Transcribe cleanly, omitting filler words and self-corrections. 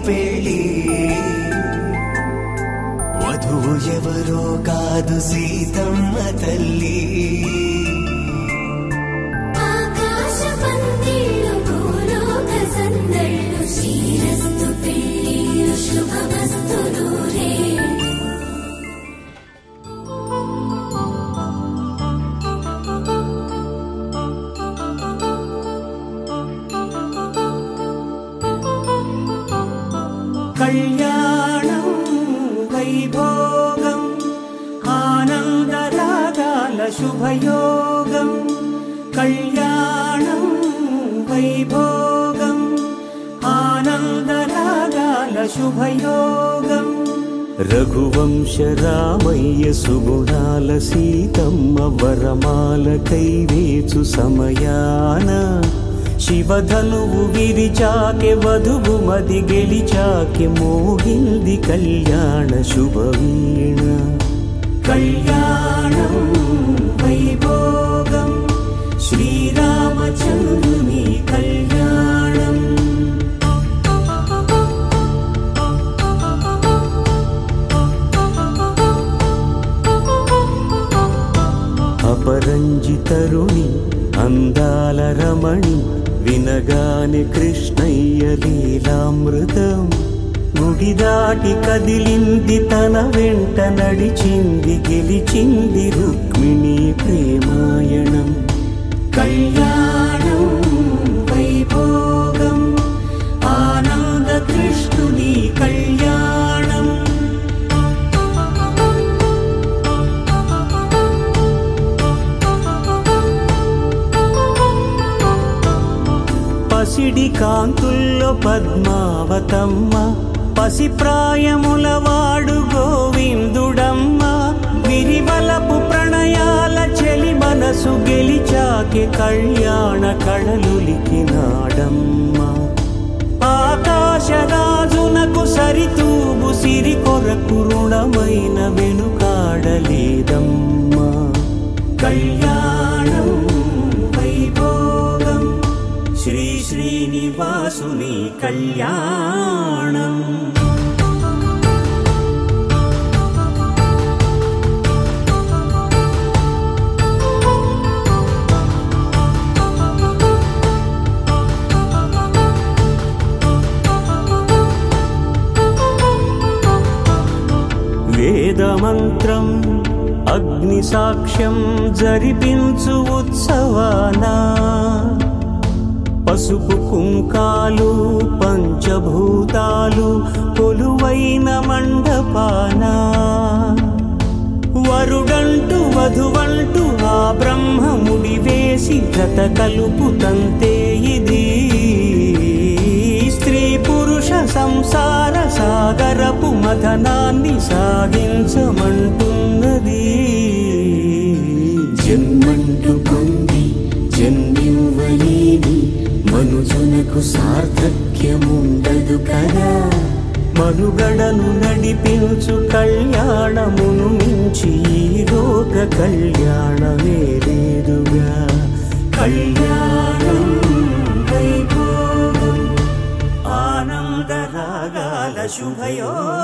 పెళ్ళి వధువు ఎవరో కాదు సీతమ్మ తల్లి. ఆకాశ పందిళ్ళు భూలోక సందళ్ళు శ్రీరస్తు పెళ్ళిళ్ళు శుభమస్తు నూరే. కళ్యాణం వైభోగం ఆనందరాగాల శుభయోగం. కళ్యాణం వైభోగం ఆనందరాగాల శుభయోగం. రఘువంశ రామయ్య సుగుణాల సీతమ్మ వరమాల కైవేచు సమయాన శివధనువు విరిచాకె వధువు మది గెలిచాకె మోగింది కళ్యాణ శుభవీణ. కళ్యాణం వైభోగం శ్రీరామచంద్రుని కళ్యాణం. అపరంజి తరుణి అందాల రమణి వినగానే కృష్ణయ్య లీలామృతం. గుడి దాటి కదిలింది తన వెంట నడిచింది గెలిచింది రుక్మిణి ప్రేమాయణం. కళ్యాణం వైభోగం ఆనంద కృష్ణుని కళ్యాణం. పసిడి కాంతుల్లో పద్మావతమ్మ పసి ప్రాయముల వాడు గోవిందుడమ్మ. విరివలపు ప్రణయాల చెలి మనసు గెలిచాకె కళ్యాణ కళలులికినాడమ్మ. ఆకాశరాజునకు సరితూబు సిరి కొరకు రుణమైన వెనుకాడలేదమ్మ. కళ్యాణం వైభోగం శ్రీ శ్రీనివాసుని కళ్యాణం. వేదమంత్రం అగ్ని సాక్ష్యం జరిపించు ఉత్సవానా. పసుపు కుంకాలు పంచభూతాలు కొలువైన మండపాన. వరుడంటూ వధువంటూ ఆ బ్రహ్మముడి వేసి జత కలుపుతంతే ఇది. స్త్రీ పురుష సంసార సాగరపు మథనాన్ని సాగించమంటున్నది. జన్మంటూ పొంది జన్మివ్వలేని మనుజునకు సార్థక్యముండదు కదా. మనుగడను నడిపించు కళ్యాణమును మించి ఈ లోక కళ్యాణమే లేదుగా. కళ్యాణం వైభోగం ఆనందరాగాల శుభయోగ